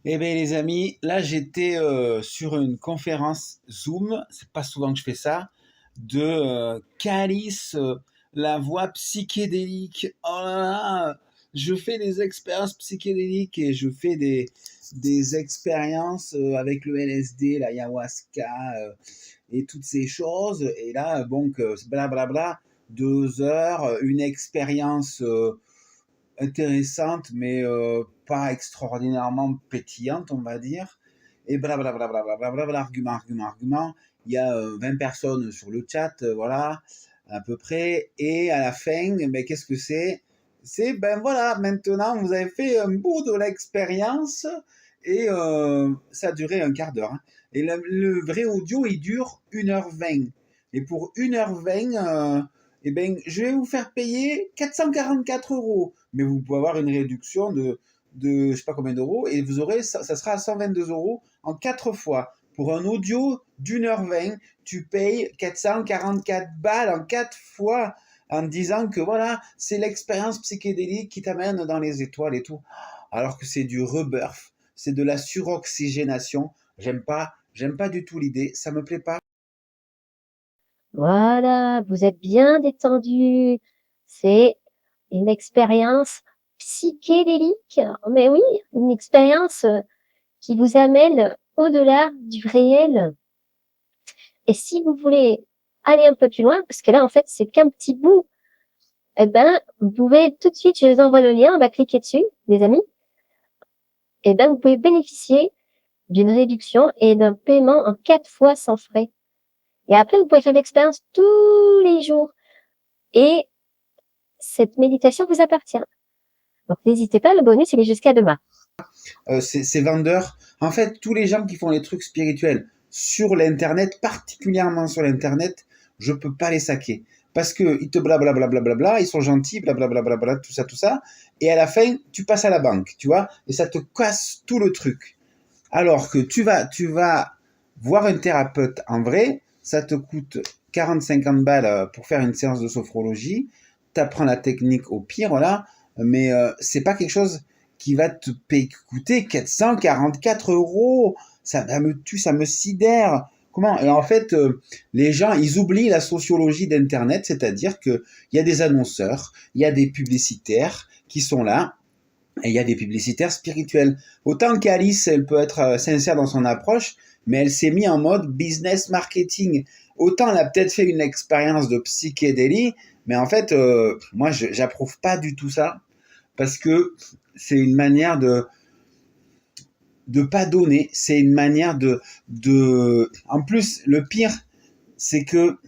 Eh bien les amis, là j'étais sur une conférence Zoom, c'est pas souvent que je fais ça, de Calice, la voix psychédélique. Oh là là, je fais des expériences psychédéliques et je fais des expériences avec le LSD, l'ayahuasca et toutes ces choses. Et là, bon, blablabla, 2 heures, une expérience intéressante, mais pas extraordinairement pétillante, on va dire. Et blablabla, argument, argument, argument. Il y a 20 personnes sur le chat, voilà, à peu près. Et à la fin, ben, qu'est-ce que c'est? C'est, ben voilà, maintenant vous avez fait un bout de l'expérience et ça a duré un quart d'heure, hein. Et le vrai audio, il dure 1h20. Et pour 1h20, eh ben, je vais vous faire payer 444 €. Mais vous pouvez avoir une réduction de je sais pas combien d'euros et vous aurez, ça sera à 122 € en 4 fois. Pour un audio d'1h20, tu payes 444 balles en 4 fois en disant que voilà, c'est l'expérience psychédélique qui t'amène dans les étoiles et tout. Alors que c'est du rebirth, c'est de la suroxygénation. J'aime pas du tout l'idée, ça me plaît pas. Voilà, vous êtes bien détendu. C'est une expérience psychédélique. Mais oui, une expérience qui vous amène au-delà du réel. Et si vous voulez aller un peu plus loin, parce que là, en fait, c'est qu'un petit bout, eh ben, vous pouvez tout de suite, je vous envoie le lien, on va cliquer dessus, les amis. Eh ben, vous pouvez bénéficier d'une réduction et d'un paiement en 4 fois sans frais. Et après, vous pouvez faire l'expérience tous les jours. Et cette méditation vous appartient. Donc n'hésitez pas, le bonus il est jusqu'à demain. Ces vendeurs, en fait, tous les gens qui font les trucs spirituels sur l'internet, particulièrement sur l'internet, je peux pas les saquer. Parce que ils te blablabla, ils sont gentils, blablabla, tout ça. Et à la fin, tu passes à la banque, tu vois, et ça te casse tout le truc. Alors que tu vas voir un thérapeute en vrai, ça te coûte 40-50 balles pour faire une séance de sophrologie. Tu apprends la technique au pire, voilà. Mais c'est pas quelque chose qui va te coûter 444 €. Ça me tue, ça me sidère. Comment? Et en fait, les gens, ils oublient la sociologie d'Internet, c'est-à-dire qu'il y a des annonceurs, il y a des publicitaires qui sont là, et il y a des publicitaires spirituels. Autant qu'Alice, elle peut être sincère dans son approche, mais elle s'est mise en mode business marketing. Autant elle a peut-être fait une expérience de psychédélie, mais en fait, moi, j'approuve pas du tout ça, parce que c'est une manière de pas donner, c'est une manière en plus, le pire, c'est que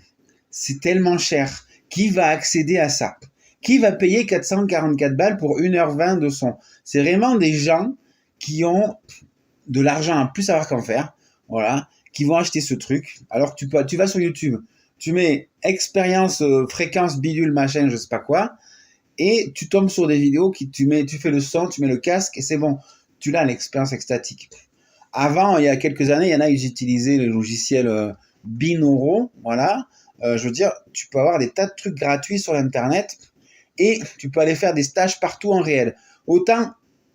c'est tellement cher. Qui va accéder à ça? Qui va payer 444 balles pour 1h20 de son? C'est vraiment des gens qui ont de l'argent à plus savoir qu'en faire, voilà, qui vont acheter ce truc. Alors que tu vas sur YouTube, tu mets expérience, fréquence bidule, machin, je sais pas quoi, et tu tombes sur des vidéos tu fais le son, tu mets le casque et c'est bon. Tu l'as l'expérience extatique. Avant, il y a quelques années, il y en a, ils utilisaient le logiciel Binaural, voilà. Je veux dire, tu peux avoir des tas de trucs gratuits sur Internet et tu peux aller faire des stages partout en réel. Autant,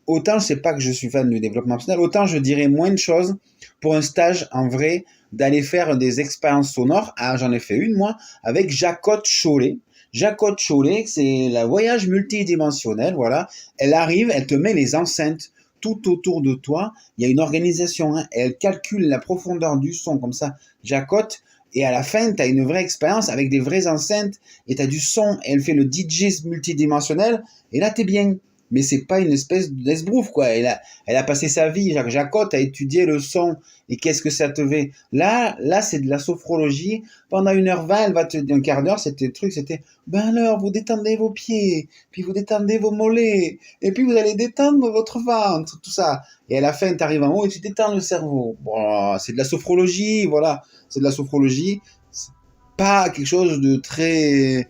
autant je sais pas que je suis fan du développement personnel, autant je dirais moins de choses pour un stage en vrai, d'aller faire des expériences sonores. Ah, j'en ai fait une, moi, avec Jacotte Chollet. Jacotte Chollet, c'est la voyage multidimensionnel, voilà. Elle arrive, elle te met les enceintes tout autour de toi. Il y a une organisation, hein, elle calcule la profondeur du son comme ça, Jacotte, et à la fin, tu as une vraie expérience avec des vraies enceintes et tu as du son. Et elle fait le DJ multidimensionnel et là, tu es bien. Mais c'est pas une espèce d'esbrouf, quoi. Elle a passé sa vie, Jacques Jacotte, à étudier le son et qu'est-ce que ça te fait. Là, c'est de la sophrologie. Pendant 1h20, elle va te dire un quart d'heure, c'était, ben alors, vous détendez vos pieds, puis vous détendez vos mollets, et puis vous allez détendre votre ventre, tout ça. Et à la fin, tu arrives en haut et tu détends le cerveau. Bon, c'est de la sophrologie, voilà. C'est de la sophrologie. C'est pas quelque chose de très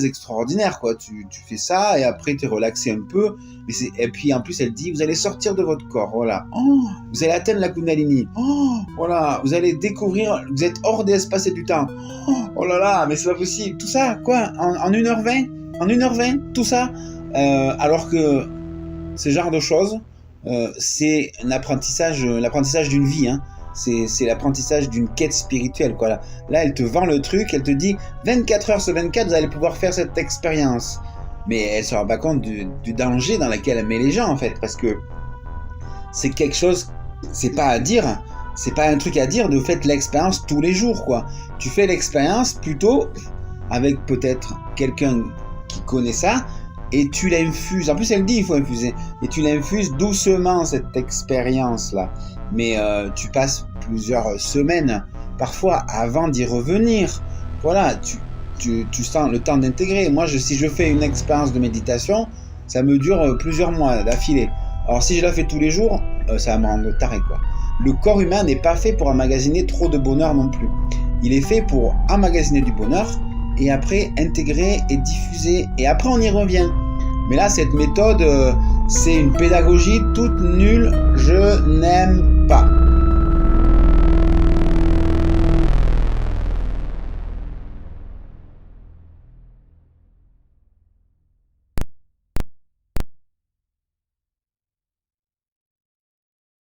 extraordinaire, quoi. Tu fais ça et après tu es relaxé un peu. Et puis en plus, elle dit, vous allez sortir de votre corps, voilà. Oh, vous allez atteindre la Kundalini. Oh, voilà. Vous allez découvrir, vous êtes hors de l'espace et du temps. Oh, oh là là, mais c'est pas possible. Tout ça, quoi, en 1h20? En 1h20, tout ça. Alors que ce genre de choses, c'est l'apprentissage d'une vie, hein. C'est l'apprentissage d'une quête spirituelle, quoi. Là, elle te vend le truc, elle te dit 24 heures sur 24, vous allez pouvoir faire cette expérience. Mais elle se rend pas compte du danger dans lequel elle met les gens, en fait, parce que c'est quelque chose, c'est pas à dire, c'est pas un truc à dire de faire l'expérience tous les jours, quoi. Tu fais l'expérience plutôt avec peut-être quelqu'un qui connaît ça, et tu l'infuses. En plus, elle dit il faut infuser. Et tu l'infuses doucement, cette expérience-là. Mais tu passes plusieurs semaines, parfois, avant d'y revenir. Voilà, tu sens le temps d'intégrer. Moi, si je fais une expérience de méditation, ça me dure plusieurs mois d'affilée. Alors, si je la fais tous les jours, ça va me rendre taré, quoi. Le corps humain n'est pas fait pour emmagasiner trop de bonheur non plus. Il est fait pour emmagasiner du bonheur, et après intégrer et diffuser, et après on y revient. Mais là, cette méthode, c'est une pédagogie toute nulle, je